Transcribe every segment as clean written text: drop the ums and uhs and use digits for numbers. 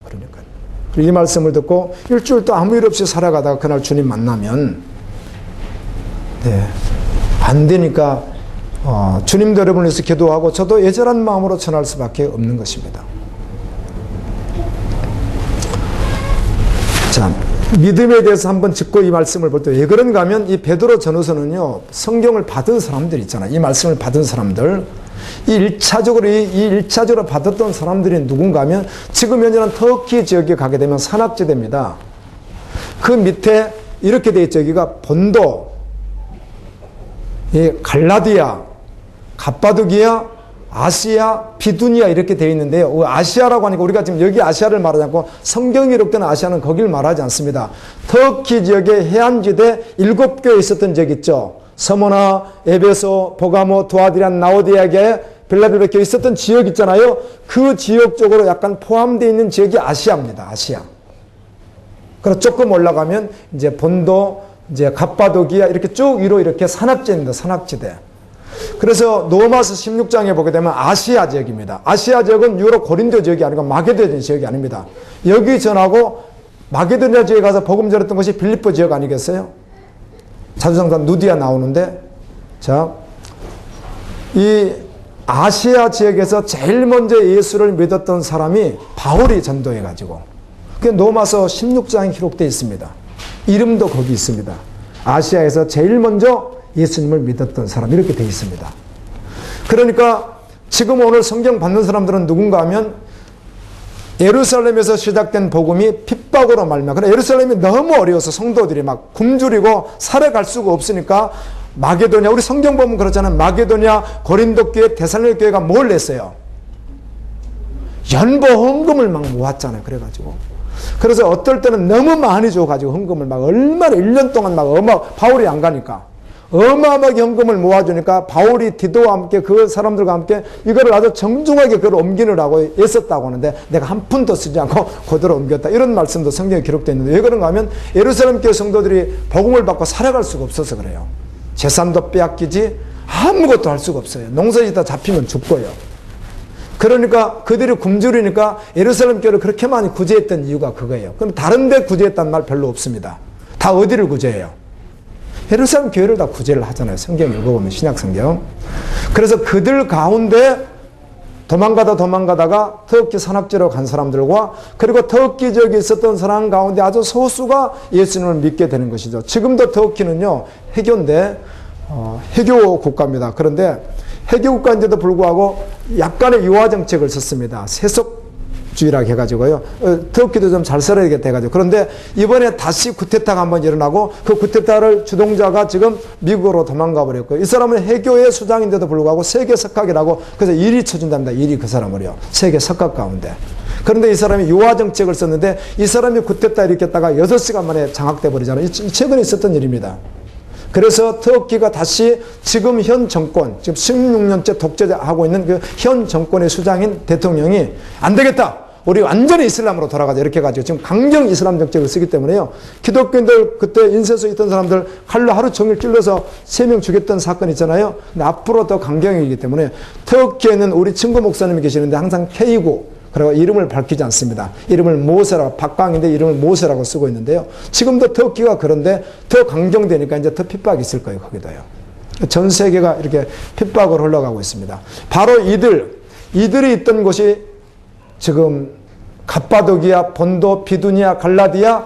그러니까요. 이 말씀을 듣고 일주일 또 아무 일 없이 살아가다가 그날 주님 만나면 안 되니까 주님도 여러분을 위해서 기도하고 저도 애절한 마음으로 전할 수밖에 없는 것입니다. 자, 믿음에 대해서 한번 짚고 이 말씀을 볼 때 왜 그런가 하면 이 베드로 전후서는요, 성경을 받은 사람들 있잖아요. 이 말씀을 받은 사람들, 이 1차적으로 받았던 사람들이 누군가 하면 지금 현재는 터키 지역에 가게 되면 산악지대입니다. 그 밑에 이렇게 돼 있죠. 여기가 본도, 갈라디아, 갑바도기아, 아시아, 비두니아 이렇게 되어 있는데요. 아시아라고 하니까 우리가 지금 여기 아시아를 말하지 않고 성경이 기록된 아시아는 거길 말하지 않습니다. 터키 지역의 해안지대 7교에 있었던 지역 있죠. 서모나, 에베소, 보가모, 두아디란, 나오디아게, 빌라델베교에 있었던 지역 있잖아요. 그 지역 쪽으로 약간 포함되어 있는 지역이 아시아입니다. 아시아. 그래서 조금 올라가면 이제 본도, 이제 갑바도기아 이렇게 쭉 위로 이렇게 산악지대입니다. 산악지대. 그래서 로마서 16장에 보게 되면 아시아 지역입니다. 아시아 지역은 유로 고린도 지역이 아니고 마게도냐 지역이 아닙니다. 여기 전하고 마게도냐 지역에 가서 복음 전했던 것이 빌립보 지역 아니겠어요? 자주성산 누디아 나오는데, 자, 이 아시아 지역에서 제일 먼저 예수를 믿었던 사람이 바울이 전도해가지고, 그게 로마서 16장에 기록되어 있습니다. 이름도 거기 있습니다. 아시아에서 제일 먼저 예수님을 믿었던 사람, 이렇게 되어 있습니다. 그러니까 지금 오늘 성경 받는 사람들은 누군가 하면 예루살렘에서 시작된 복음이 핍박으로 말미암아, 그러나 예루살렘이 너무 어려워서 성도들이 막 굶주리고 살아갈 수가 없으니까 마게도냐, 우리 성경 보면 그렇잖아요. 마게도냐, 고린도 교회, 데살로니가 교회가 뭘 냈어요? 연보 헌금을 막 모았잖아요. 그래가지고. 그래서 어떨 때는 너무 많이 줘가지고 헌금을 막 얼마나 1년 동안 막 바울이 안 가니까 어마어마하게 헌금을 모아주니까 바울이 디도와 함께 그 사람들과 함께 이거를 아주 정중하게 그걸 옮기느라고 애썼다고 하는데 내가 한 푼도 쓰지 않고 그대로 옮겼다. 이런 말씀도 성경에 기록되어 있는데 왜 그런가 하면 예루살렘 교회 성도들이 복음을 받고 살아갈 수가 없어서 그래요. 재산도 빼앗기지 아무것도 할 수가 없어요. 농사짓다 잡히면 죽고요. 그러니까 그들이 굶주리니까 예루살렘 교회를 그렇게 많이 구제했던 이유가 그거예요. 그럼 다른 데 구제했다는 말 별로 없습니다. 다 어디를 구제해요? 예루살렘 교회를 다 구제를 하잖아요. 성경 읽어보면 신약성경. 그래서 그들 가운데 도망가다가 터키 산악지로 간 사람들과 그리고 터키 지역에 있었던 사람 가운데 아주 소수가 예수님을 믿게 되는 것이죠. 지금도 터키는요, 해교인데 해교 국가입니다. 그런데 해교 국가인데도 불구하고 약간의 유화 정책을 썼습니다. 세속주의라고 해가지고요. 터키도 좀 잘 살아야겠다 해가지고. 그런데 이번에 다시 쿠데타가 한번 일어나고 그 쿠데타를 주동자가 지금 미국으로 도망가 버렸고요. 이 사람은 해교의 수장인데도 불구하고 세계 석학이라고 그래서 1위 쳐준답니다. 1위 그 사람을요. 세계 석학 가운데. 그런데 이 사람이 유화 정책을 썼는데 이 사람이 쿠데타 일으켰다가 6시간 만에 장악돼 버리잖아요. 최근에 있었던 일입니다. 그래서 터키가 다시 지금 현 정권, 지금 16년째 독재하고 있는 그 현 정권의 수장인 대통령이 안 되겠다. 우리 완전히 이슬람으로 돌아가자. 이렇게 해가지고 지금 강경 이슬람 정책을 쓰기 때문에요. 기독교인들 그때 인쇄소에 있던 사람들 칼로 하루 종일 찔러서 3명 죽였던 사건 있잖아요. 근데 앞으로 더 강경이기 때문에 터키에는 우리 친구 목사님이 계시는데 항상 K9 그리고 이름을 밝히지 않습니다. 이름을 모세라고, 박광인데 이름을 모세라고 쓰고 있는데요. 지금도 터키가 그런데 더 강경되니까 이제 더 핍박이 있을 거예요. 거기다요. 전 세계가 이렇게 핍박으로 흘러가고 있습니다. 바로 이들이 있던 곳이 지금 갑바도기아, 본도, 비두니아, 갈라디아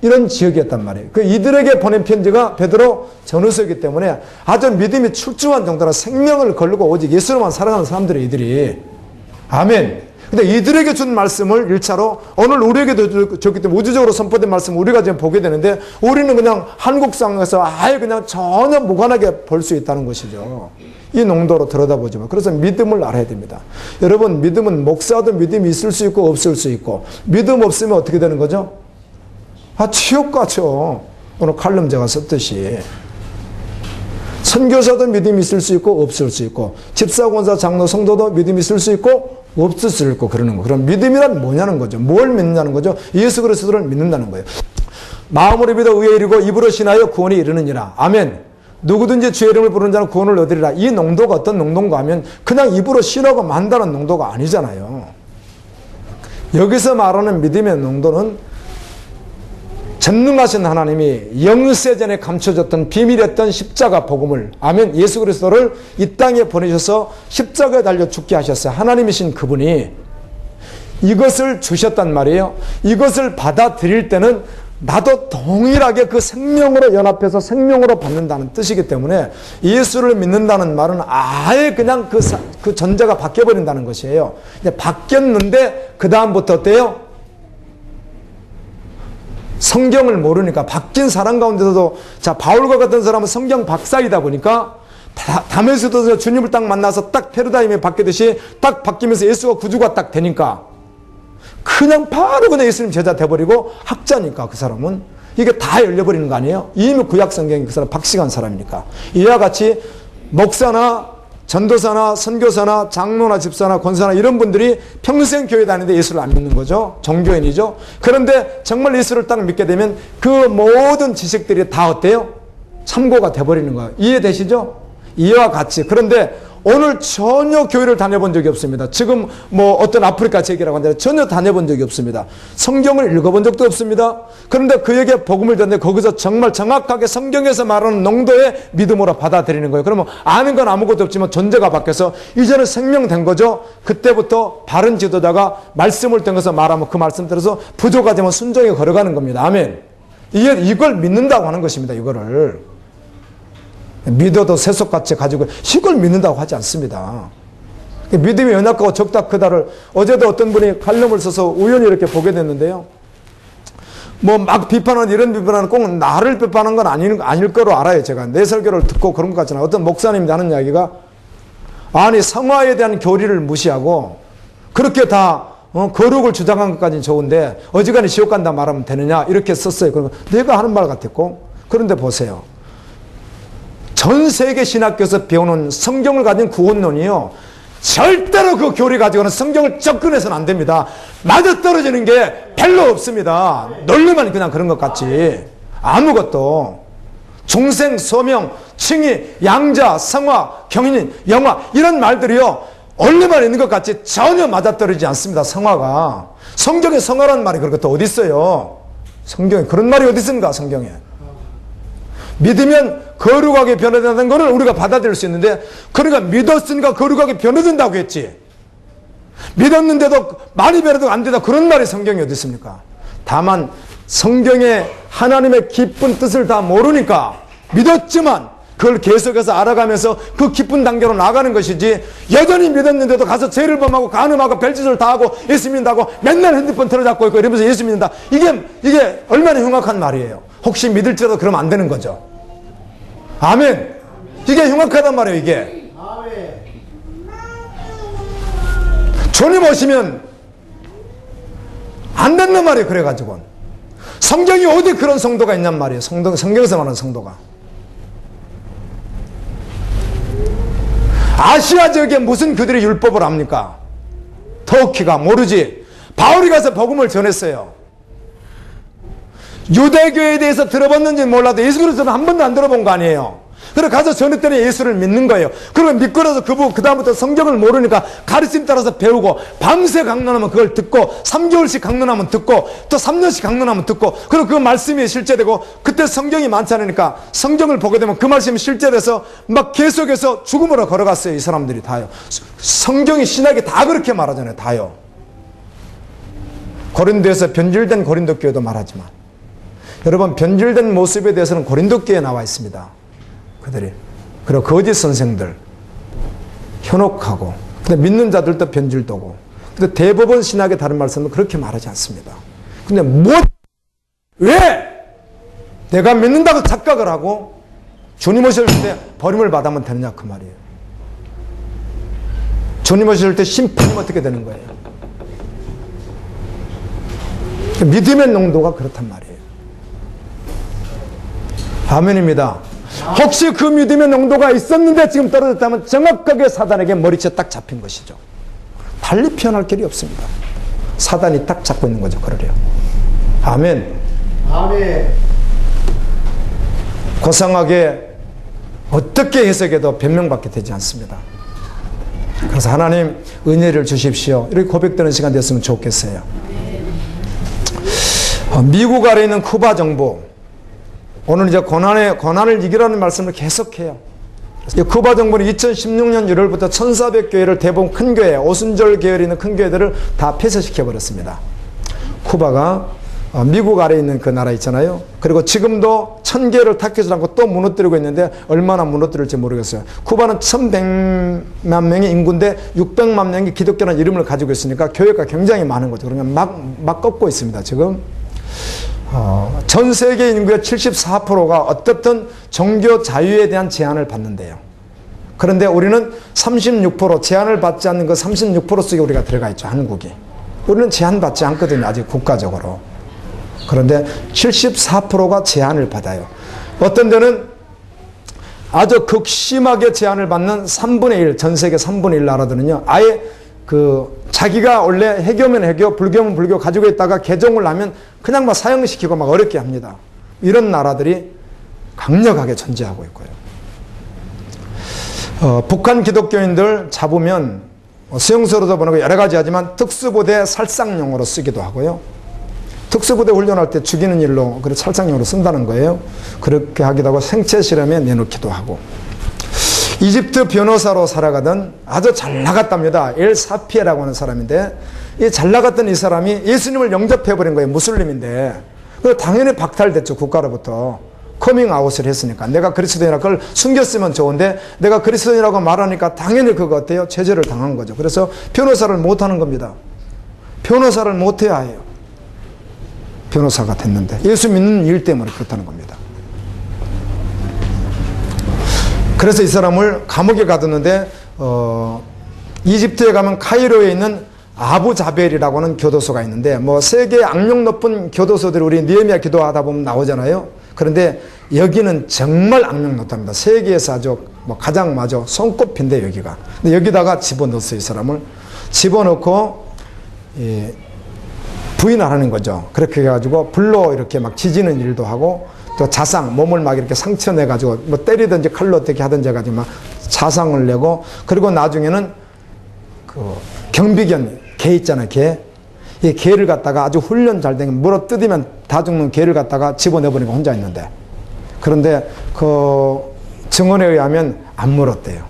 이런 지역이었단 말이에요. 그 이들에게 보낸 편지가 베드로 전후서이기 때문에 아주 믿음이 출중한 정도로 생명을 걸고 오직 예수로만 살아가는 사람들이 이들이. 아멘. 근데 이들에게 준 말씀을 1차로 오늘 우리에게도 줬기 때문에 우주적으로 선포된 말씀을 우리가 지금 보게 되는데 우리는 그냥 한국 상황에서 아예 그냥 전혀 무관하게 볼 수 있다는 것이죠. 이 농도로 들여다보지만. 그래서 믿음을 알아야 됩니다. 여러분, 믿음은 목사도 믿음이 있을 수 있고 없을 수 있고 믿음 없으면 어떻게 되는 거죠? 지옥 가죠. 오늘 칼럼 제가 썼듯이. 선교사도 믿음이 있을 수 있고 없을 수 있고 집사, 권사, 장로, 성도도 믿음이 있을 수 있고 없을 수 있고 그러는 거. 그럼 믿음이란 뭐냐는 거죠. 뭘 믿는다는 거죠? 예수 그리스도를 믿는다는 거예요. 마음으로 믿어 의에 이르고 입으로 신하여 구원에 이르느니라. 아멘. 누구든지 주의 이름을 부르는 자는 구원을 얻으리라. 이 농도가 어떤 농도인가 하면 그냥 입으로 신하고 만다는 농도가 아니잖아요. 여기서 말하는 믿음의 농도는 전능하신 하나님이 영세전에 감춰졌던 비밀했던 십자가 복음을, 아멘, 예수 그리스도를 이 땅에 보내셔서 십자가에 달려 죽게 하셨어요. 하나님이신 그분이 이것을 주셨단 말이에요. 이것을 받아들일 때는 나도 동일하게 그 생명으로 연합해서 생명으로 받는다는 뜻이기 때문에 예수를 믿는다는 말은 아예 그냥 그 전제가 바뀌어버린다는 것이에요. 이제 바뀌었는데 그 다음부터 어때요? 성경을 모르니까 바뀐 사람 가운데서도, 자, 바울과 같은 사람은 성경 박사이다 보니까 다메섹에서 주님을 딱 만나서 딱 패러다임이 바뀌듯이 딱 바뀌면서 예수가 구주가 딱 되니까 그냥 바로 그냥 예수님 제자 돼버리고 학자니까 그 사람은 이게 다 열려버리는 거 아니에요? 이미 구약 성경이 그 사람 박식한 사람이니까. 이와 같이 목사나 전도사나 선교사나 장로나 집사나 권사나 이런 분들이 평생 교회 다니는데 예수를 안 믿는 거죠. 종교인이죠. 그런데 정말 예수를 딱 믿게 되면 그 모든 지식들이 다 어때요? 참고가 돼버리는 거예요. 이해되시죠? 이와 같이. 그런데 오늘 전혀 교회를 다녀본 적이 없습니다. 지금 뭐 어떤 아프리카 책이라고 하는데 전혀 다녀본 적이 없습니다. 성경을 읽어본 적도 없습니다. 그런데 그에게 복음을 듣는데 거기서 정말 정확하게 성경에서 말하는 농도의 믿음으로 받아들이는 거예요. 그러면 아는 건 아무것도 없지만 존재가 바뀌어서 이제는 생명된 거죠. 그때부터 바른 지도자가 말씀을 통해서 말하면 그 말씀 들어서 부조가 되면 순종에 걸어가는 겁니다. 아멘. 이걸 믿는다고 하는 것입니다. 이거를. 믿어도 세속같이 가지고 이걸 믿는다고 하지 않습니다. 믿음이 연약하고 적다 크다를 어제도 어떤 분이 칼럼을 써서 우연히 이렇게 보게 됐는데요. 뭐 막 비판하는 이런 비판은 꼭 나를 비판한 건 아닐 거로 알아요. 제가 내 설교를 듣고 그런 것 같지는 어떤 목사님이 하는 이야기가, 아니 성화에 대한 교리를 무시하고 그렇게 다 거룩을 주장한 것까지는 좋은데 어지간히 지옥 간다 말하면 되느냐 이렇게 썼어요. 그러면 내가 하는 말 같았고, 그런데 보세요. 전 세계 신학교에서 배우는 성경을 가진 구원론이요, 절대로 그 교리 가지고는 성경을 접근해서는 안 됩니다. 맞아떨어지는 게 별로 없습니다. 논리만 그냥 그런 것 같지 아무것도. 중생, 소명, 칭의, 양자, 성화, 경인, 영화 이런 말들이요 원리만 있는 것 같이 전혀 맞아떨어지지 않습니다. 성화가. 성경에 성화라는 말이 그런 것도 어디 있어요? 성경에 그런 말이 어디 있습니까? 성경에. 믿으면 거룩하게 변화된다는 것을 우리가 받아들일 수 있는데, 그러니까 믿었으니까 거룩하게 변화된다고 했지, 믿었는데도 많이 변화도 안 된다 그런 말이 성경에 어디 있습니까? 다만 성경의 하나님의 깊은 뜻을 다 모르니까 믿었지만 그걸 계속해서 알아가면서 그 깊은 단계로 나가는 것이지, 여전히 믿었는데도 가서 죄를 범하고 간음하고 별짓을 다 하고 예수 믿는다고 맨날 핸드폰 틀어잡고 있고 이러면서 예수 믿는다, 이게 얼마나 흉악한 말이에요. 혹시 믿을지라도 그러면 안 되는 거죠. 아멘. 이게 흉악하단 말이에요. 이게 주님 오시면 안 된단 말이에요. 그래가지고 성경이 어디 그런 성도가 있냔 말이에요. 성경에서 말하는 성도가. 아시아 지역에 무슨 그들이 율법을 합니까? 터키가 모르지. 바울이 가서 복음을 전했어요. 유대교에 대해서 들어봤는지 몰라도 예수 그리스도는 한 번도 안 들어본 거 아니에요. 그래서 가서 전했더니 예수를 믿는 거예요. 그러면 믿고 나서 그 다음부터 성경을 모르니까 가르침 따라서 배우고, 밤새 강론하면 그걸 듣고, 3개월씩 강론하면 듣고, 또 3년씩 강론하면 듣고, 그리고 그 말씀이 실제되고, 그때 성경이 많지 않으니까 성경을 보게 되면 그 말씀이 실제돼서 막 계속해서 죽음으로 걸어갔어요. 이 사람들이 다요. 성경이 신학이 다 그렇게 말하잖아요. 다요. 고린도에서 변질된 고린도 교회도 말하지만, 여러분 변질된 모습에 대해서는 고린도 교회에 나와 있습니다. 그들이. 그리고 거짓 선생들, 현혹하고, 근데 믿는 자들도 변질도고. 근데 대법원 신학의 다른 말씀은 그렇게 말하지 않습니다. 근데 왜 내가 믿는다고 착각을 하고 주님 오실 때 버림을 받으면 되느냐 그 말이에요. 주님 오실 때 심판이 어떻게 되는 거예요? 믿음의 농도가 그렇단 말이에요. 아멘입니다. 혹시 그 믿음의 농도가 있었는데 지금 떨어졌다면 정확하게 사단에게 머리채 딱 잡힌 것이죠. 달리 피어날 길이 없습니다. 사단이 딱 잡고 있는 거죠. 그러래요. 아멘. 아멘. 고상하게 어떻게 해석해도 변명받게 되지 않습니다. 그래서 하나님 은혜를 주십시오. 이렇게 고백되는 시간 됐으면 좋겠어요. 미국 아래 있는 쿠바 정부, 오늘 이제 고난을 이기라는 말씀을 계속해요. 쿠바 정부는 2016년 1월부터 1400교회를 대부분 큰 교회, 오순절 계열이 있는 큰 교회들을 다 폐쇄시켜버렸습니다. 쿠바가 미국 아래에 있는 그 나라 있잖아요. 그리고 지금도 1000개를 탁하지 않고 또 무너뜨리고 있는데 얼마나 무너뜨릴지 모르겠어요. 쿠바는 1100만 명의 인구인데 600만 명이 기독교라는 이름을 가지고 있으니까 교회가 굉장히 많은 거죠. 그러니까 막 꺾고 있습니다, 지금. 전 세계 인구의 74%가 어떻든 종교 자유에 대한 제한을 받는데요. 그런데 우리는 36% 제한을 받지 않는 그 36% 속에 우리가 들어가 있죠, 한국이. 우리는 제한받지 않거든요, 아직 국가적으로. 그런데 74%가 제한을 받아요. 어떤 데는 아주 극심하게 제한을 받는 3분의 1, 전 세계 3분의 1 나라들은요, 아예 자기가 원래 해교면 해교, 불교면 불교 가지고 있다가 개종을 하면 그냥 막 사형시키고 막 어렵게 합니다. 이런 나라들이 강력하게 존재하고 있고요. 북한 기독교인들 잡으면 수용소로도 보내고 여러 가지 하지만 특수부대 살상용으로 쓰기도 하고요. 특수부대 훈련할 때 죽이는 일로 살상용으로 쓴다는 거예요. 그렇게 하기도 하고 생체 실험에 내놓기도 하고. 이집트 변호사로 살아가던 아주 잘 나갔답니다. 엘 사피에라고 하는 사람인데, 이 잘 나갔던 이 사람이 예수님을 영접해버린 거예요. 무슬림인데. 그래서 당연히 박탈됐죠, 국가로부터. 커밍아웃을 했으니까. 내가 그리스도인이라 그걸 숨겼으면 좋은데 내가 그리스도인이라고 말하니까 당연히 그거 어때요? 제재를 당한 거죠. 그래서 변호사를 못하는 겁니다. 변호사를 못해야 해요. 변호사가 됐는데 예수 믿는 일 때문에 그렇다는 겁니다. 그래서 이 사람을 감옥에 가뒀는데 이집트에 가면 카이로에 있는 아부자벨이라고 하는 교도소가 있는데 세계 악명 높은 교도소들이 우리 느헤미야 기도하다 보면 나오잖아요. 그런데 여기는 정말 악명 높답니다. 세계에서 아주 가장 손꼽힌데 여기가. 근데 여기다가 집어넣었어요. 이 사람을 집어넣고 부인하라는 거죠. 그렇게 해가지고 불로 이렇게 막 지지는 일도 하고 또 자상, 몸을 막 이렇게 상처 내가지고 때리든지 칼로 어떻게 하든지 해가지고 막 자상을 내고, 그리고 나중에는 그 경비견 개 있잖아요, 개. 이 개를 갖다가 아주 훈련 잘 된 물어 뜯으면 다 죽는 개를 갖다가 집어내버리고 혼자 있는데, 그런데 그 증언에 의하면 안 물었대요.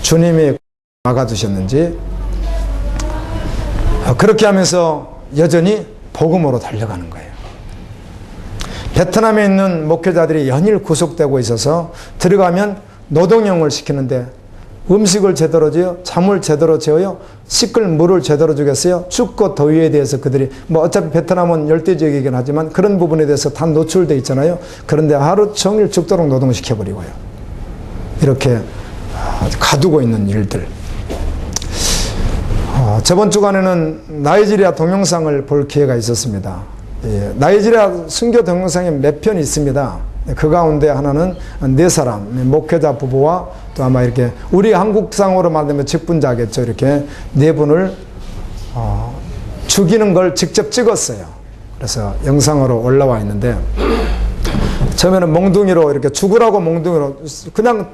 주님이 막아두셨는지. 그렇게 하면서 여전히 복음으로 달려가는 거예요. 베트남에 있는 목회자들이 연일 구속되고 있어서 들어가면 노동형을 시키는데 음식을 제대로 지어요? 잠을 제대로 재워요? 씻을 물을 제대로 주겠어요? 춥고 더위에 대해서 그들이 어차피 베트남은 열대지역이긴 하지만 그런 부분에 대해서 다 노출되어 있잖아요. 그런데 하루 종일 죽도록 노동시켜버리고요. 이렇게 가두고 있는 일들. 저번 주간에는 나이지리아 동영상을 볼 기회가 있었습니다. 나이지리아 순교 동영상이 몇 편이 있습니다. 그 가운데 하나는 4사람, 목회자 부부와 또 아마 이렇게 우리 한국상으로 말하면 직분자겠죠. 이렇게 4분을 죽이는 걸 직접 찍었어요. 그래서 영상으로 올라와 있는데, 처음에는 몽둥이로 이렇게 죽으라고 몽둥이로 그냥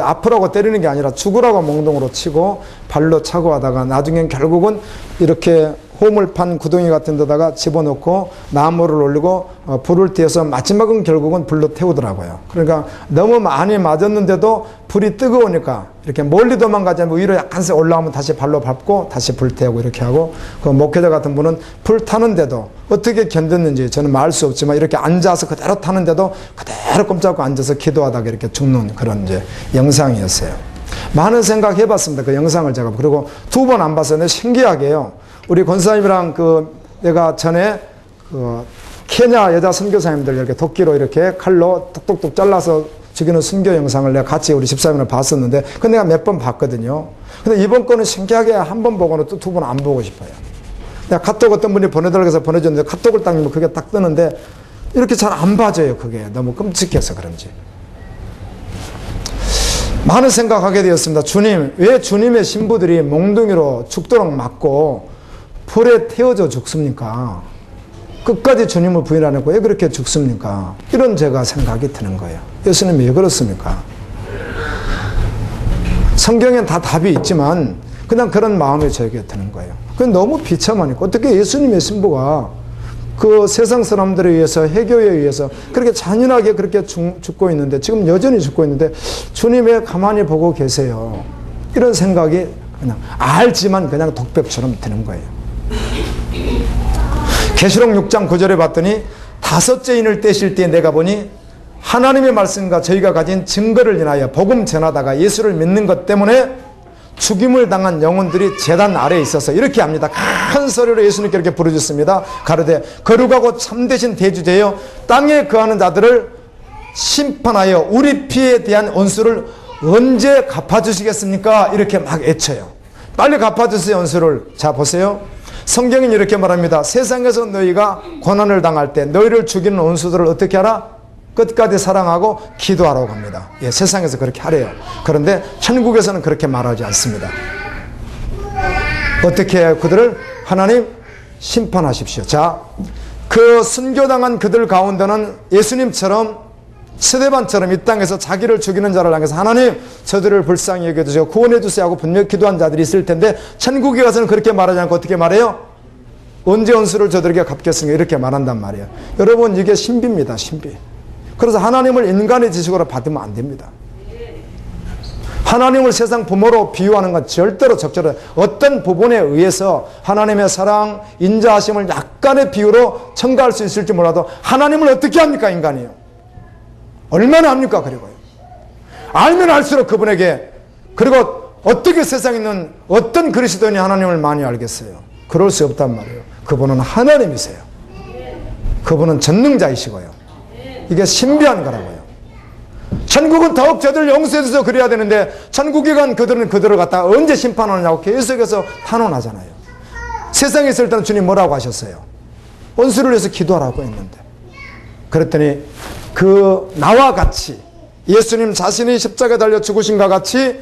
아프라고 때리는 게 아니라 죽으라고 몽둥이로 치고 발로 차고 하다가 나중엔 결국은 이렇게 호물판 구덩이 같은 데다가 집어넣고 나무를 올리고 불을 떼어서 마지막은 결국은 불로 태우더라고요. 그러니까 너무 많이 맞았는데도 불이 뜨거우니까 이렇게 멀리 도망가지 않고 위로 약간씩 올라오면 다시 발로 밟고 다시 불 태우고 이렇게 하고, 그 목회자 같은 분은 불 타는데도 어떻게 견뎠는지 저는 알 수 없지만 이렇게 앉아서 그대로 타는데도 그대로 꼼짝고 앉아서 기도하다가 이렇게 죽는 그런 이제 영상이었어요. 많은 생각 해봤습니다. 그 영상을 제가. 그리고 2번 안 봤었는데 신기하게요. 우리 권사님이랑 내가 전에 케냐 여자 선교사님들 이렇게 도끼로 이렇게 칼로 뚝뚝뚝 잘라서 죽이는 순교 영상을 내가 같이 우리 집사님을 봤었는데, 그 내가 몇 번 봤거든요. 근데 이번 거는 신기하게 한 번 보고는 또 2번 안 보고 싶어요. 내가 카톡 어떤 분이 보내달라고 해서 보내줬는데 카톡을 딱 넣으면 그게 딱 뜨는데 이렇게 잘 안 봐져요. 그게 너무 끔찍해서 그런지. 많은 생각하게 되었습니다. 주님, 왜 주님의 신부들이 몽둥이로 죽도록 맞고 불에 태워져 죽습니까? 끝까지 주님을 부인 안 했고 왜 그렇게 죽습니까? 이런 제가 생각이 드는 거예요. 예수님이 왜 그렇습니까? 성경엔 다 답이 있지만 그냥 그런 마음이 저에게 드는 거예요. 그건 너무 비참하니까 어떻게 예수님의 신부가 그 세상 사람들에 의해서 해교에 의해서 그렇게 잔인하게 그렇게 죽고 있는데 지금 여전히 죽고 있는데 주님 왜 가만히 보고 계세요? 이런 생각이 그냥 알지만 그냥 독백처럼 드는 거예요. 계시록 6장 9절에 봤더니 다섯째 인을 떼실 때 내가 보니 하나님의 말씀과 저희가 가진 증거를 인하여 복음 전하다가 예수를 믿는 것 때문에 죽임을 당한 영혼들이 제단 아래에 있어서 이렇게 합니다. 큰 소리로 예수님께 이렇게 부르짖습니다. 가로되 거룩하고 참되신 대주제여 땅에 거하는 자들을 심판하여 우리 피에 대한 원수를 언제 갚아주시겠습니까? 이렇게 막 외쳐요. 빨리 갚아주세요, 원수를. 자, 보세요. 성경은 이렇게 말합니다. 세상에서 너희가 고난을 당할 때 너희를 죽이는 원수들을 어떻게 하라? 끝까지 사랑하고 기도하라고 합니다. 예, 세상에서 그렇게 하래요. 그런데 천국에서는 그렇게 말하지 않습니다. 어떻게 해요? 그들을 하나님 심판하십시오. 자, 그 순교당한 그들 가운데는 예수님처럼 스데반처럼 이 땅에서 자기를 죽이는 자를 향해서 하나님 저들을 불쌍히 여겨주세요, 구원해 주세요 하고 분명히 기도한 자들이 있을 텐데 천국에 가서는 그렇게 말하지 않고 어떻게 말해요? 언제 원수를 저들에게 갚겠습니까? 이렇게 말한단 말이에요. 여러분, 이게 신비입니다. 신비. 그래서 하나님을 인간의 지식으로 받으면 안 됩니다. 하나님을 세상 부모로 비유하는 건 절대로 적절해요. 어떤 부분에 의해서 하나님의 사랑, 인자하심을 약간의 비유로 첨가할 수 있을지 몰라도 하나님을 어떻게 합니까, 인간이요? 얼마나 합니까? 그리고요. 알면 알수록 그분에게, 그리고 어떻게 세상에 있는 어떤 그리스도인이 하나님을 많이 알겠어요? 그럴 수 없단 말이에요. 그분은 하나님이세요. 그분은 전능자이시고요. 이게 신비한 거라고요. 천국은 더욱 저들 용서해줘서 그래야 되는데 천국에 간 그들은 그들을 갖다가 언제 심판하느냐고 계속해서 탄원하잖아요. 세상에 있을 때는 주님 뭐라고 하셨어요? 원수를 위해서 기도하라고 했는데, 그랬더니 그 나와 같이 예수님 자신이 십자가에 달려 죽으신과 같이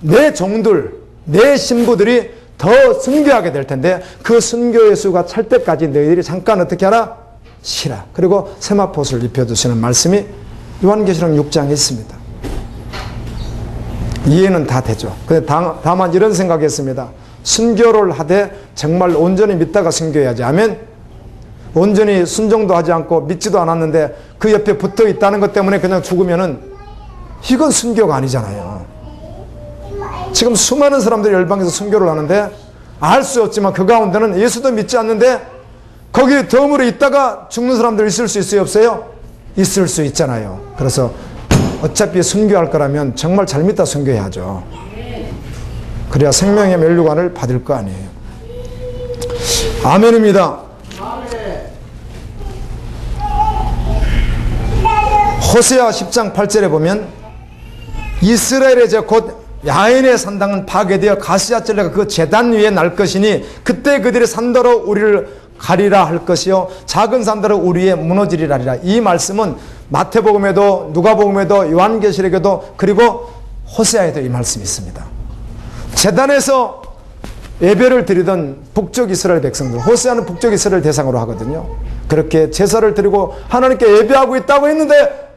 내 종들, 내 신부들이 더 순교하게 될 텐데 그 순교의 수가 찰 때까지 너희들이 잠깐 어떻게 하라? 쉬라. 그리고 세마포를 입혀주시는 말씀이 요한계시록 6장에 있습니다. 이해는 다 되죠. 근데 다만 이런 생각했습니다. 순교를 하되 정말 온전히 믿다가 순교해야지. 아멘. 온전히 순종도 하지 않고 믿지도 않았는데 그 옆에 붙어 있다는 것 때문에 그냥 죽으면은 이건 순교가 아니잖아요. 지금 수많은 사람들이 열방에서 순교를 하는데 알 수 없지만 그 가운데는 예수도 믿지 않는데 거기 덤으로 있다가 죽는 사람들 있을 수 있어요, 없어요? 있을 수 있잖아요. 그래서 어차피 순교할 거라면 정말 잘 믿다 순교해야죠. 그래야 생명의 면류관을 받을 거 아니에요. 아멘입니다. 호세아 10장 8절에 보면 이스라엘의 이제 곧 야인의 산당은 파괴되어 가시아 젤레가 그 제단 위에 날 것이니 그때 그들의 산더러 우리를 가리라 할 것이요 작은 산더러 우리의 무너지리라 하리라. 이 말씀은 마태복음에도 누가복음에도 요한계시록에도 그리고 호세아에도 이 말씀이 있습니다. 제단에서 예배를 드리던 북쪽 이스라엘 백성들, 호세아는 북쪽 이스라엘 대상으로 하거든요. 그렇게 제사를 드리고 하나님께 예배하고 있다고 했는데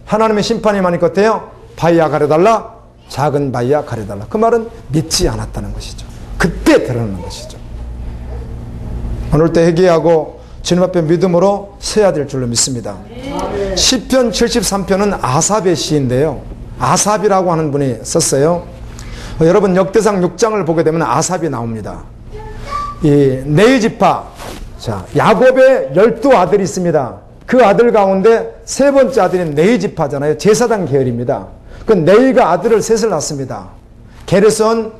하나님의 심판이 많이 어때요? 바위야 가려달라, 작은 바위야 가려달라. 그 말은 믿지 않았다는 것이죠. 그때 드러나는 것이죠. 오늘 때 회개하고 주님 앞에 믿음으로 서야 될 줄로 믿습니다. 시편 73편은 아삽의 시인데요. 아삽이라고 하는 분이 썼어요. 여러분 역대상 6장을 보게 되면 아삽이 나옵니다. 이 네이지파, 자 야곱의 12아들이 있습니다. 그 아들 가운데 세 번째 아들이 네이지파잖아요. 제사장 계열입니다. 그 네이가 아들을 셋을 낳습니다. 게르손,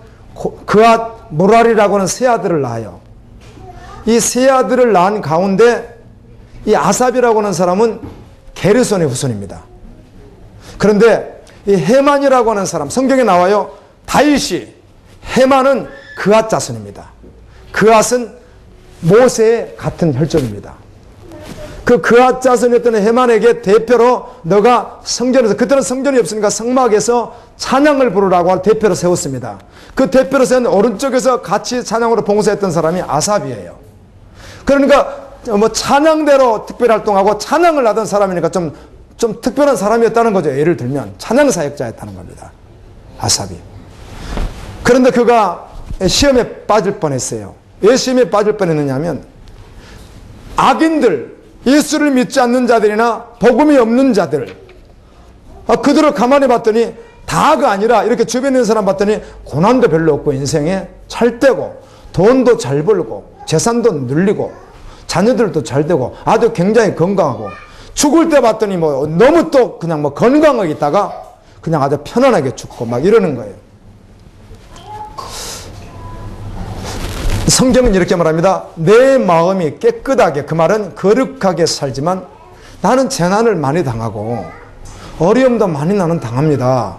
그앗, 모랄이라고 하는 세 아들을 낳아요. 이 세 아들을 낳은 가운데 이 아삽이라고 하는 사람은 게르손의 후손입니다. 그런데 이 헤만이라고 하는 사람, 성경에 나와요. 다윗이, 헤만은 그앗 자손입니다. 그앗은 모세의 같은 혈족입니다. 그 그앗 자손이었던 헤만에게 대표로 너가 성전에서, 그때는 성전이 없으니까 성막에서 찬양을 부르라고 대표로 세웠습니다. 그 대표로 세운 오른쪽에서 같이 찬양으로 봉사했던 사람이 아삽이에요. 그러니까 뭐 찬양대로 특별 활동하고 찬양을 하던 사람이니까 좀 특별한 사람이었다는 거죠. 예를 들면 찬양 사역자였다는 겁니다. 아삽이. 그런데 그가 시험에 빠질 뻔했어요. 왜 시험에 빠질 뻔했느냐 하면 악인들, 예수를 믿지 않는 자들이나 복음이 없는 자들, 그들을 가만히 봤더니 다가 아니라 이렇게 주변에 있는 사람 봤더니 고난도 별로 없고 인생에 잘 되고 돈도 잘 벌고 재산도 늘리고 자녀들도 잘 되고 아주 굉장히 건강하고 죽을 때 봤더니 뭐 너무 또 그냥 뭐 건강하게 있다가 그냥 아주 편안하게 죽고 막 이러는 거예요. 성경은 이렇게 말합니다. 내 마음이 깨끗하게, 그 말은 거룩하게 살지만 나는 재난을 많이 당하고 어려움도 많이 나는 당합니다.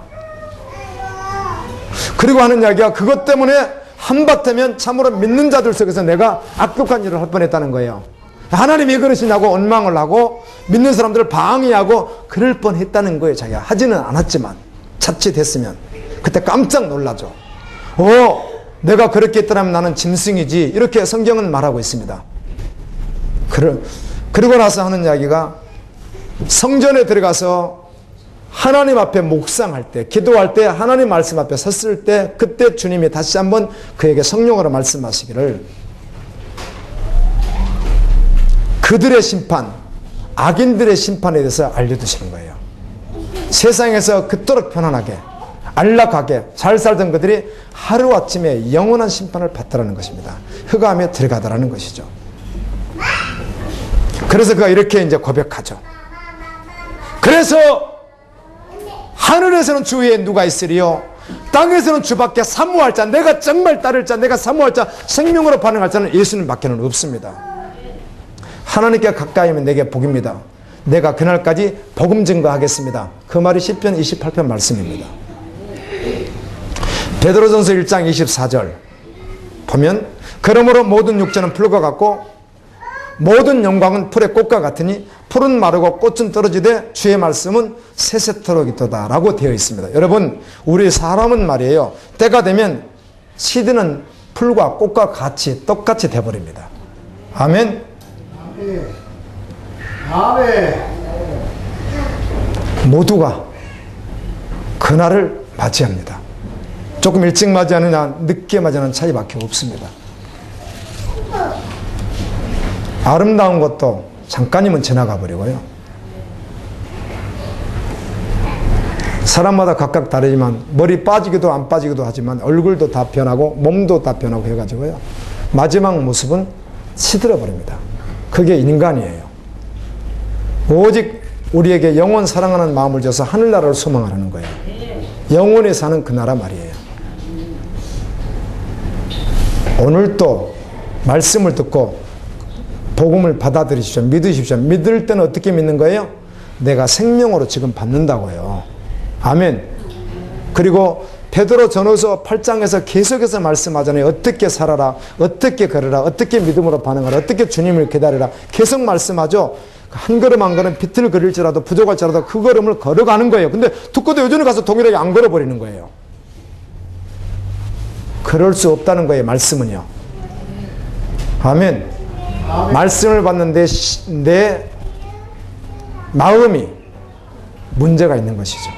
그리고 하는 이야기가 그것 때문에 한바탕면 참으로 믿는 자들 속에서 내가 악독한 일을 할 뻔했다는 거예요. 하나님이 그러시냐고 원망을 하고 믿는 사람들을 방해하고 그럴 뻔했다는 거예요. 자기가 하지는 않았지만 자칫했으면 그때 깜짝 놀라죠. 내가 그렇게 했더라면 나는 짐승이지, 이렇게 성경은 말하고 있습니다. 그러고 나서 하는 이야기가 성전에 들어가서 하나님 앞에 묵상할 때, 기도할 때, 하나님 말씀 앞에 섰을 때 그때 주님이 다시 한번 그에게 성령으로 말씀하시기를 그들의 심판, 악인들의 심판에 대해서 알려주시는 거예요. 세상에서 그토록 편안하게 안락하게 잘 살던 그들이 하루아침에 영원한 심판을 받더라는 것입니다. 흑암에 들어가더라는 것이죠. 그래서 그가 이렇게 이제 고백하죠. 그래서 하늘에서는 주 위에 누가 있으리요? 땅에서는 주밖에 사모할 자, 내가 정말 따를 자, 내가 사모할 자, 생명으로 반응할 자는 예수님밖에는 없습니다. 하나님께 가까이 하면 내게 복입니다. 내가 그날까지 복음 증거하겠습니다. 그 말이 시편 28편 말씀입니다. 베드로전서 1장 24절 보면 그러므로 모든 육체는 풀과 같고 모든 영광은 풀의 꽃과 같으니 풀은 마르고 꽃은 떨어지되 주의 말씀은 세세토록 있도다 라고 되어 있습니다. 여러분, 우리 사람은 말이에요, 때가 되면 시드는 풀과 꽃과 같이 똑같이 돼버립니다. 아멘. 아멘. 모두가 그날을 맞이합니다. 조금 일찍 맞이하느냐 늦게 맞이하는 차이밖에 없습니다. 아름다운 것도 잠깐이면 지나가 버리고요. 사람마다 각각 다르지만 머리 빠지기도 안 빠지기도 하지만 얼굴도 다 변하고 몸도 다 변하고 해가지고요. 마지막 모습은 시들어 버립니다. 그게 인간이에요. 오직 우리에게 영원 사랑하는 마음을 줘서 하늘나라를 소망하는 거예요. 영원히 사는 그 나라 말이에요. 오늘도 말씀을 듣고 복음을 받아들이십시오. 믿으십시오. 믿을 때는 어떻게 믿는 거예요? 내가 생명으로 지금 받는다고요. 아멘. 그리고 베드로 전후서 8장에서 계속해서 말씀하잖아요. 어떻게 살아라, 어떻게 걸어라, 어떻게 믿음으로 반응하라, 어떻게 주님을 기다리라, 계속 말씀하죠. 한 걸음 한 걸음 비틀거릴지라도 부족할지라도 그 걸음을 걸어가는 거예요. 근데 듣고도 요즘에 가서 동일하게 안 걸어버리는 거예요. 그럴 수 없다는 거예요. 말씀은요. 아멘. 말씀을 받는 내 마음이 문제가 있는 것이죠.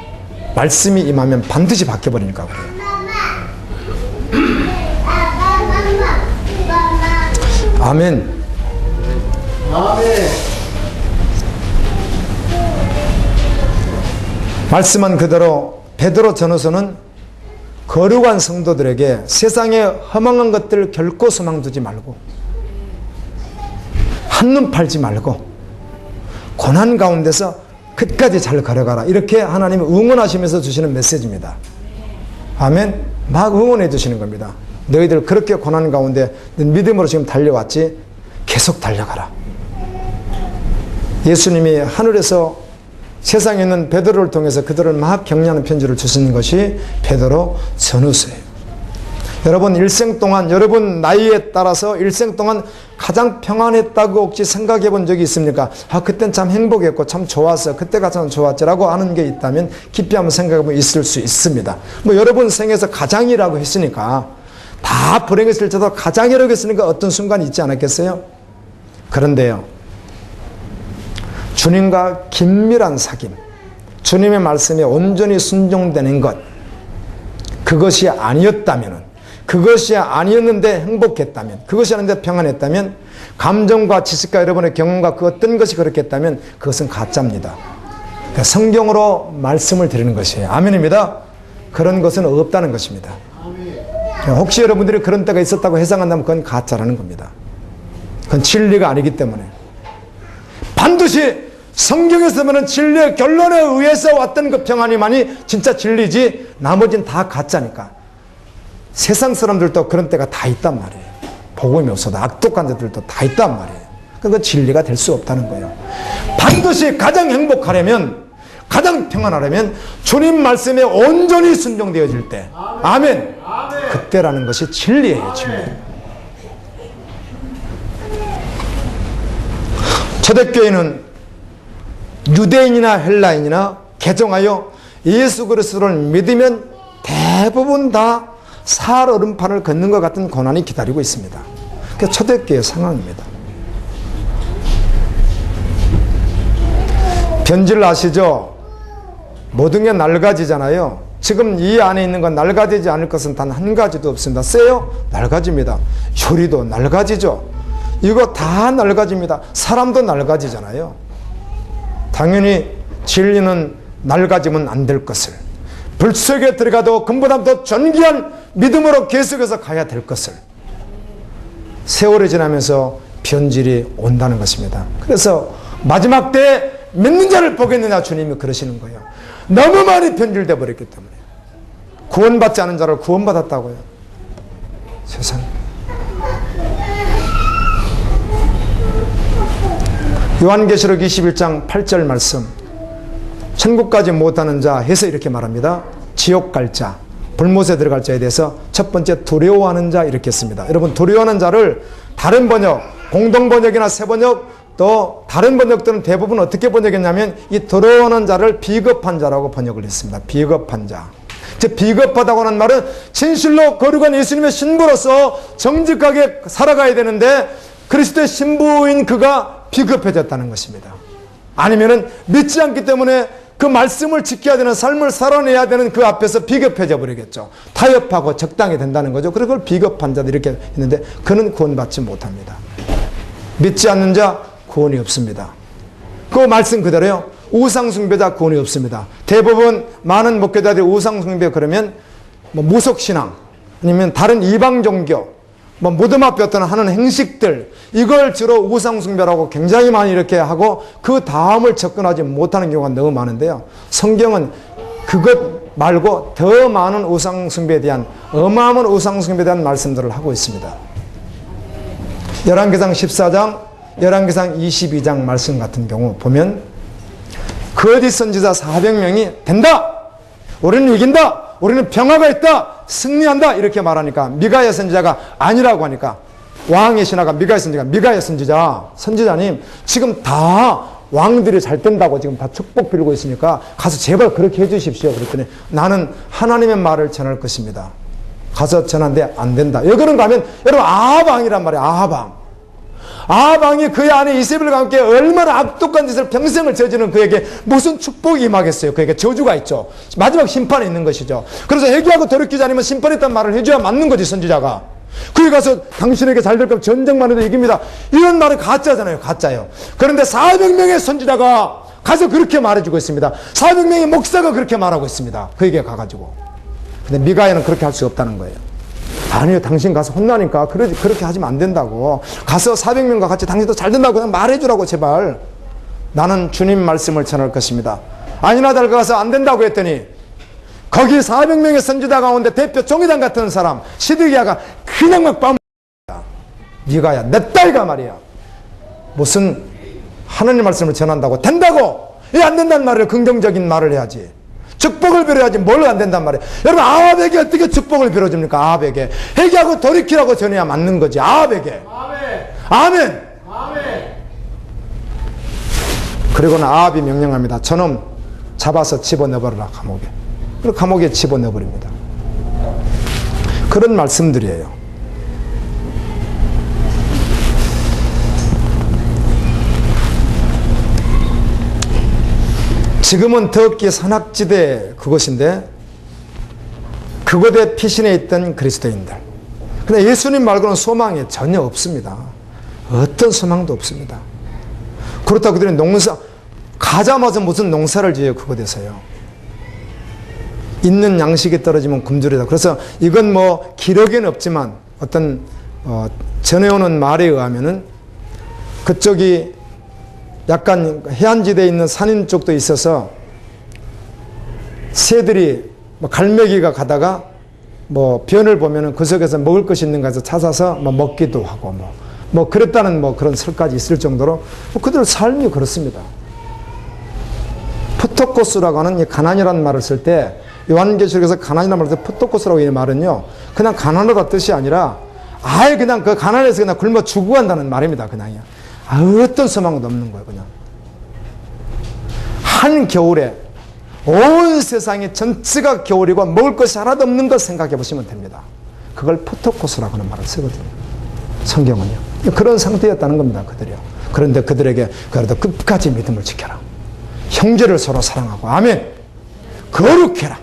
말씀이 임하면 반드시 바뀌어버리니까 그래요. 아멘. 아멘. 말씀한 그대로 베드로 전후서는 거룩한 성도들에게 세상에 허망한 것들 결코 소망 두지 말고 한눈 팔지 말고 고난 가운데서 끝까지 잘 걸어가라, 이렇게 하나님이 응원하시면서 주시는 메시지입니다. 아멘. 막 응원해 주시는 겁니다. 너희들 그렇게 고난 가운데 믿음으로 지금 달려왔지, 계속 달려가라. 예수님이 하늘에서 세상에 있는 베드로를 통해서 그들을 막 격려하는 편지를 주신 것이 베드로 전후서예요. 여러분, 일생 동안 여러분 나이에 따라서 일생 동안 가장 평안했다고 혹시 생각해 본 적이 있습니까? 그땐 참 행복했고 참 좋았어, 그때가 참 좋았지라고 하는 게 있다면 깊이 한번 생각해 보면 있을 수 있습니다. 뭐 여러분 생에서 가장이라고 했으니까, 다 불행했을지라도 가장이라고 했으니까 어떤 순간이 있지 않았겠어요? 그런데요, 주님과 긴밀한 사귐, 주님의 말씀에 온전히 순종되는 것, 그것이 아니었는데 행복했다면, 그것이 아닌데 평안했다면, 감정과 지식과 여러분의 경험과 그 어떤 것이 그렇겠다면 그것은 가짜입니다. 그러니까 성경으로 말씀을 드리는 것이에요. 아멘입니다. 그런 것은 없다는 것입니다. 혹시 여러분들이 그런 때가 있었다고 해석한다면 그건 가짜라는 겁니다. 그건 진리가 아니기 때문에. 반드시 성경에서 말하는 진리의 결론에 의해서 왔던 그 평안이만이 진짜 진리지 나머지는 다 가짜니까. 세상 사람들도 그런 때가 다 있단 말이에요. 복음이 없어도 악독한 자들도 다 있단 말이에요. 그건 진리가 될 수 없다는 거예요. 반드시 가장 행복하려면, 가장 평안하려면 주님 말씀에 온전히 순종되어질 때, 아멘. 그때라는 것이 진리예요, 진리. 초대교회는 유대인이나 헬라인이나 개종하여 예수 그리스도를 믿으면 대부분 다 살 얼음판을 걷는 것 같은 고난이 기다리고 있습니다. 그게 초대교회의 상황입니다. 변질 아시죠? 모든 게 낡아지잖아요. 지금 이 안에 있는 건 낡아지지 않을 것은 단 한 가지도 없습니다. 쎄요? 낡아집니다. 효리도 낡아지죠. 이거 다 낡아집니다. 사람도 낡아지잖아요. 당연히 진리는 낡아지면 안 될 것을, 불 속에 들어가도 금보다 더 존귀한 믿음으로 계속해서 가야 될 것을, 세월이 지나면서 변질이 온다는 것입니다. 그래서 마지막 때에 믿는 자를 보겠느냐 주님이 그러시는 거예요. 너무 많이 변질되어 버렸기 때문에. 구원받지 않은 자를 구원받았다고요. 세상에. 요한계시록 21장 8절 말씀, 천국까지 못하는 자 해서 이렇게 말합니다. 지옥 갈 자, 불못에 들어갈 자에 대해서 첫 번째 두려워하는 자 이렇게 했습니다. 여러분, 두려워하는 자를 다른 번역, 공동번역이나 새번역, 또 다른 번역들은 대부분 어떻게 번역했냐면 이 두려워하는 자를 비겁한 자라고 번역을 했습니다. 비겁한 자. 즉 비겁하다고 하는 말은 진실로 거룩한 예수님의 신부로서 정직하게 살아가야 되는데 그리스도의 신부인 그가 비겁해졌다는 것입니다. 아니면은 믿지 않기 때문에 그 말씀을 지켜야 되는 삶을 살아내야 되는 그 앞에서 비겁해져 버리겠죠. 타협하고 적당히 된다는 거죠. 그래서 그걸 비겁한 자들 이렇게 했는데 그는 구원받지 못합니다. 믿지 않는 자 구원이 없습니다. 그 말씀 그대로요. 우상숭배자 구원이 없습니다. 대부분 많은 목회자들이 우상숭배 그러면 뭐 무속신앙 아니면 다른 이방 종교 뭐 무덤 앞에 어떤 하는 행식들 이걸 주로 우상숭배라고 굉장히 많이 이렇게 하고 그 다음을 접근하지 못하는 경우가 너무 많은데요. 성경은 그것 말고 더 많은 우상숭배에 대한 어마어마한 우상숭배에 대한 말씀들을 하고 있습니다. 열왕기상 14장, 열왕기상 22장 말씀 같은 경우 보면 거짓 선지자 400명이 된다! 우리는 이긴다! 우리는 평화가 있다! 승리한다! 이렇게 말하니까 미가야 선지자가 아니라고 하니까 왕의 신하가 미가야 선지자가 미가야 선지자님 지금 다 왕들이 잘 된다고 지금 다 축복 빌고 있으니까 가서 제발 그렇게 해주십시오. 그랬더니 나는 하나님의 말을 전할 것입니다. 가서 전한데 안 된다. 여기는 가면 여러분 아합왕이란 말이에요. 아합왕이 그의 아내 이세벨과 함께 얼마나 악독한 짓을 평생을 저지르는 그에게 무슨 축복이 임하겠어요. 그에게 저주가 있죠. 마지막 심판이 있는 것이죠. 그래서 회개하고 돌이키지 않으면 심판했다는 말을 해줘야 맞는 거지 선지자가. 그에 가서 당신에게 잘 될 거면 전쟁만 해도 이깁니다. 이런 말은 가짜잖아요. 가짜예요. 그런데 400명의 선지자가 가서 그렇게 말해주고 있습니다. 400명의 목사가 그렇게 말하고 있습니다. 그에게 가가지고. 근데 미가야는 그렇게 할 수 없다는 거예요. 아니요, 당신 가서 혼나니까 그렇게 하시면 안 된다고. 가서 400명과 같이 당신도 잘 된다고 그냥 말해주라고 제발. 나는 주님 말씀을 전할 것입니다. 아니나 다를까 안 된다고 했더니 거기 400명의 선지자 가운데 대표 종이당 같은 사람 시드기야가 그냥 막 빰. 네가야 내 딸가 말이야. 무슨 하나님 말씀을 전한다고 된다고. 왜 안 된다는 말을 긍정적인 말을 해야지. 축복을 빌어야지 뭘 안 된단 말이에요. 여러분 아합에게 어떻게 축복을 빌어줍니까? 아합에게 회개하고 돌이키라고 전해야 맞는 거지. 아합에게 아멘. 그리고는 아합이 명령합니다. 저놈 잡아서 집어넣어버려라 감옥에. 그리고 감옥에 집어넣어버립니다. 그런 말씀들이에요. 지금은 더욱이 산악지대 그것인데 그곳에 피신해 있던 그리스도인들. 근데 예수님 말고는 소망이 전혀 없습니다. 어떤 소망도 없습니다. 그렇다고 그들이 가자마자 무슨 농사를 지어요, 그곳에서요. 있는 양식이 떨어지면 굶주리다. 그래서 이건 뭐 기록에는 없지만 어떤 전해오는 말에 의하면은 그쪽이 약간 해안지대에 있는 산인 쪽도 있어서 새들이 갈매기가 가다가 변을 보면은 그 속에서 먹을 것이 있는가 해서 찾아서 먹기도 하고 그랬다는 그런 설까지 있을 정도로 그들 삶이 그렇습니다. 푸토코스라고 하는 이 가난이라는 말을 쓸 때 요한계시록에서 가난이라는 말을 쓸 때 푸토코스라고 이 말은요, 그냥 가난하다 뜻이 아니라 아예 그냥 그 가난해서 그냥 굶어 죽어간다는 말입니다. 그냥요. 어떤 소망도 없는 거예요. 그냥 한 겨울에 온 세상이 전체가 겨울이고 먹을 것이 하나도 없는 것 생각해 보시면 됩니다. 그걸 푸토코스라고 하는 말을 쓰거든요. 성경은요. 그런 상태였다는 겁니다. 그들이요. 그런데 그들에게 그래도 끝까지 믿음을 지켜라. 형제를 서로 사랑하고 아멘. 거룩해라.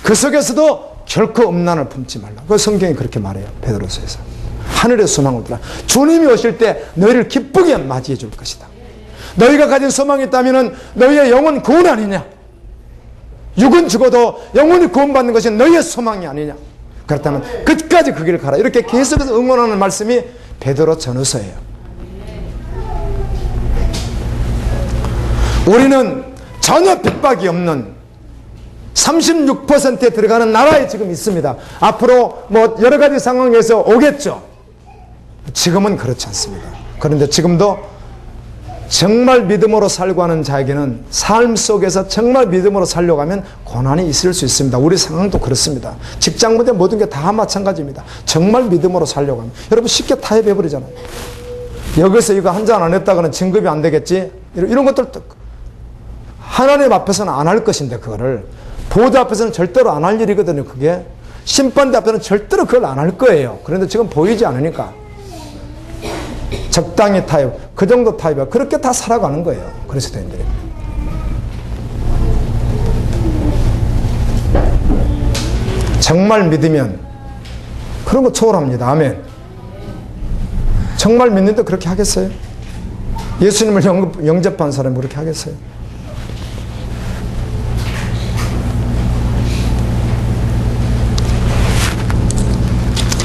그 속에서도 결코 음란을 품지 말라. 그 성경이 그렇게 말해요. 베드로서에서. 하늘의 소망을 두라. 주님이 오실 때 너희를 기쁘게 맞이해 줄 것이다. 너희가 가진 소망이 있다면 너희의 영혼 구원 아니냐? 육은 죽어도 영혼이 구원받는 것이 너희의 소망이 아니냐? 그렇다면 끝까지 그 길을 가라. 이렇게 계속해서 응원하는 말씀이 베드로 전후서예요. 우리는 전혀 핍박이 없는 36%에 들어가는 나라에 지금 있습니다. 앞으로 여러 가지 상황에서 오겠죠. 지금은 그렇지 않습니다. 그런데 지금도 정말 믿음으로 살고 하는 자에게는 삶 속에서 정말 믿음으로 살려고 하면 고난이 있을 수 있습니다. 우리 상황도 그렇습니다. 직장 문제 모든 게 다 마찬가지입니다. 정말 믿음으로 살려고 하면 여러분 쉽게 타협해버리잖아요. 여기서 이거 한 잔 안 했다가는 진급이 안 되겠지, 이런 것들 하나님 앞에서는 안 할 것인데, 그거를 보좌 앞에서는 절대로 안 할 일이거든요. 그게 심판대 앞에서는 절대로 그걸 안 할 거예요. 그런데 지금 보이지 않으니까 적당히 타협, 그 정도 타협, 그렇게 다 살아가는 거예요. 그리스도인들이. 정말 믿으면 그런 거 초월합니다. 아멘. 정말 믿는데 그렇게 하겠어요? 예수님을 영접한 사람이 그렇게 하겠어요?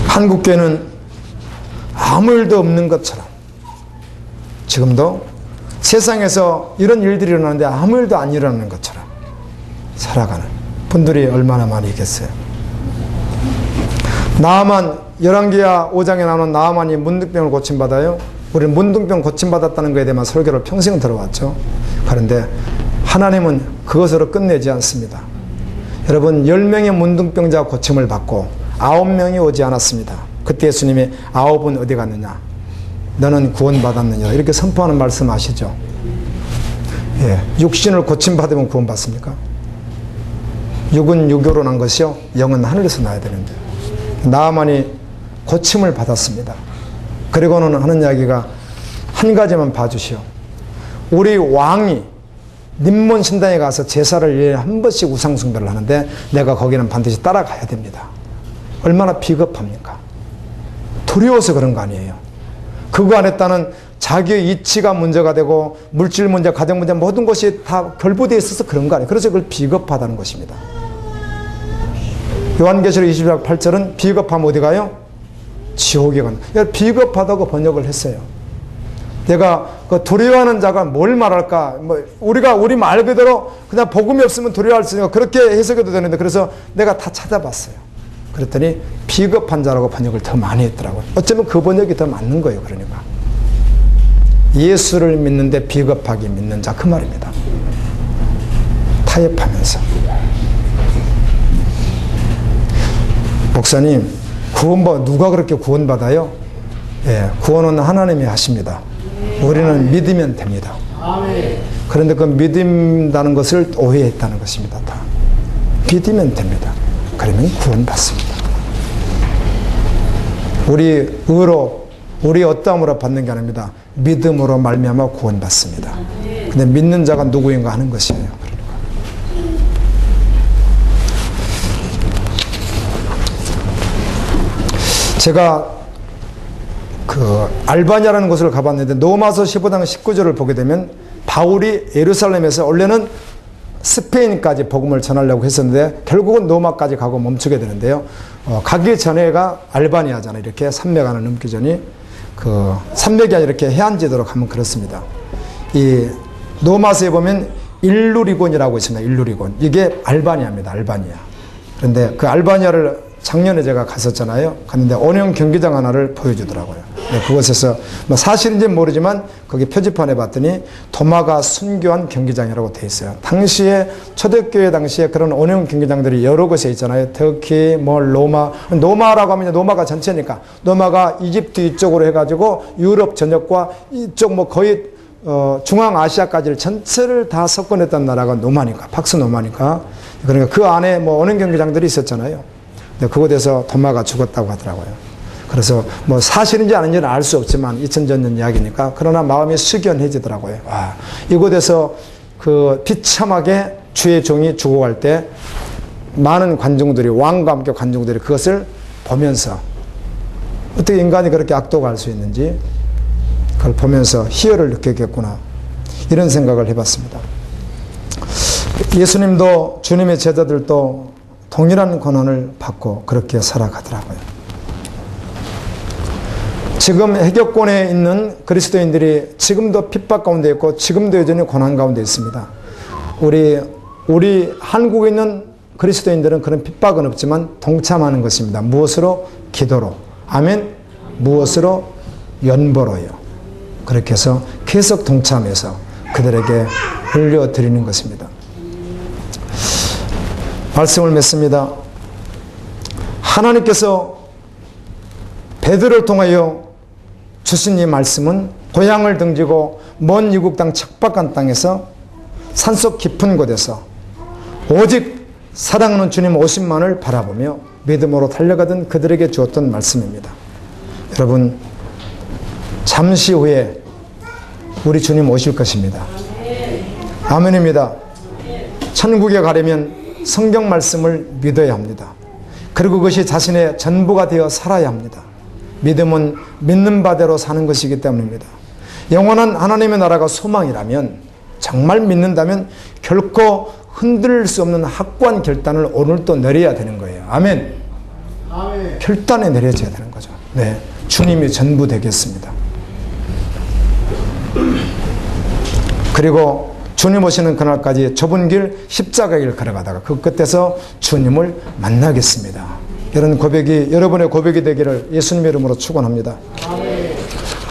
한국교회는 아무 일도 없는 것처럼 지금도 세상에서 이런 일들이 일어나는데 아무 일도 안 일어나는 것처럼 살아가는 분들이 얼마나 많이 있겠어요. 나아만, 열왕기하 5장에 나오는 나아만이 문둥병을 고침받아요. 우리는 문둥병 고침받았다는 것에 대해서 설교를 평생 들어왔죠. 그런데 하나님은 그것으로 끝내지 않습니다. 여러분, 10명의 문둥병자가 고침을 받고 9명이 오지 않았습니다. 그때 예수님이 9은 어디 갔느냐? 너는 구원받았느냐? 이렇게 선포하는 말씀 아시죠? 예, 육신을 고침받으면 구원받습니까? 육은 육으로 난 것이요, 영은 하늘에서 나야 되는데, 나아만이 고침을 받았습니다. 그리고는 하는 이야기가 한 가지만 봐주시오. 우리 왕이 님몬 신당에 가서 제사를 1년에 한 번씩 우상숭배를 하는데 내가 거기는 반드시 따라가야 됩니다. 얼마나 비겁합니까? 두려워서 그런 거 아니에요. 그거 안 했다는 자기의 이치가 문제가 되고 물질 문제, 가정 문제, 모든 것이 다 결부되어 있어서 그런 거 아니에요. 그래서 그걸 비겁하다는 것입니다. 요한계시록 20장 8절은 비겁하면 어디 가요? 지옥에 간다. 비겁하다고 번역을 했어요. 내가 그 두려워하는 자가 뭘 말할까? 우리가 우리 말 그대로 그냥 복음이 없으면 두려워할 수 있으니까 그렇게 해석해도 되는데, 그래서 내가 다 찾아봤어요. 그랬더니 비겁한 자라고 번역을 더 많이 했더라고요. 어쩌면 그 번역이 더 맞는 거예요. 그러니까 예수를 믿는데 비겁하게 믿는 자, 그 말입니다. 타협하면서. 목사님, 누가 그렇게 구원받아요? 예, 구원은 하나님이 하십니다. 우리는 믿으면 됩니다. 그런데 그 믿는다는 것을 오해했다는 것입니다. 다 믿으면 됩니다. 그러면 구원받습니다. 우리 의로, 우리 어떠함으로 받는 게 아닙니다. 믿음으로 말미암아 구원받습니다. 근데 믿는 자가 누구인가 하는 것이에요. 제가 그 알바니아라는 곳을 가봤는데 로마서 15장 19절을 보게 되면 바울이 예루살렘에서 원래는 스페인까지 복음을 전하려고 했었는데 결국은 로마까지 가고 멈추게 되는데요. 가기 전에가 알바니아잖아요. 이렇게 산맥 하나 넘기 전이 그 산맥이 아니라 이렇게 해안지도로 가면 그렇습니다. 이 로마서에 보면 일루리곤이라고 있습니다. 일루리곤. 이게 알바니아입니다. 알바니아. 그런데 그 알바니아를 작년에 제가 갔었잖아요. 갔는데 원형 경기장 하나를 보여주더라고요. 네, 그곳에서 뭐 사실인지는 모르지만 거기 표지판에 봤더니 도마가 순교한 경기장이라고 돼 있어요. 당시에 초대교회 당시에 그런 원형 경기장들이 여러 곳에 있잖아요. 터키, 뭐 로마라고 하면 로마가 전체니까 로마가 이집트 이쪽으로 해가지고 유럽 전역과 이쪽 뭐 거의 중앙아시아까지를 전체를 다 석권했던 나라가 로마니까, 팍스 로마니까. 그러니까 그 안에 뭐 원형 경기장들이 있었잖아요. 그곳에서 도마가 죽었다고 하더라고요. 그래서 뭐 사실인지 아닌지는 알 수 없지만 2000년 이야기니까 그러나 마음이 숙연해지더라고요. 와, 이곳에서 그 비참하게 주의 종이 죽어갈 때 많은 관중들이 왕과 함께 관중들이 그것을 보면서 어떻게 인간이 그렇게 악도가 할 수 있는지 그걸 보면서 희열을 느꼈겠구나 이런 생각을 해봤습니다. 예수님도 주님의 제자들도 동일한 고난을 받고 그렇게 살아가더라고요. 지금 해격권에 있는 그리스도인들이 지금도 핍박 가운데 있고 지금도 여전히 고난 가운데 있습니다. 우리 한국에 있는 그리스도인들은 그런 핍박은 없지만 동참하는 것입니다. 무엇으로? 기도로. 아멘. 무엇으로? 연보로요. 그렇게 해서 계속 동참해서 그들에게 흘려드리는 것입니다. 말씀을 맺습니다. 하나님께서 베드로를 통하여 주신 이 말씀은 고향을 등지고 먼 이국 땅 척박한 땅에서 산속 깊은 곳에서 오직 사랑하는 주님 오심만을 바라보며 믿음으로 달려가던 그들에게 주었던 말씀입니다. 여러분, 잠시 후에 우리 주님 오실 것입니다. 아멘입니다. 천국에 가려면 성경 말씀을 믿어야 합니다. 그리고 그것이 자신의 전부가 되어 살아야 합니다. 믿음은 믿는 바대로 사는 것이기 때문입니다. 영원한 하나님의 나라가 소망이라면, 정말 믿는다면 결코 흔들 수 없는 확고한 결단을 오늘 또 내려야 되는 거예요. 아멘. 아멘. 결단에 내려져야 되는 거죠. 네, 주님이 전부 되겠습니다. 그리고 주님 오시는 그날까지 좁은 길, 십자가의 길 걸어가다가 그 끝에서 주님을 만나겠습니다. 이런 고백이 여러분의 고백이 되기를 예수님의 이름으로 축원합니다.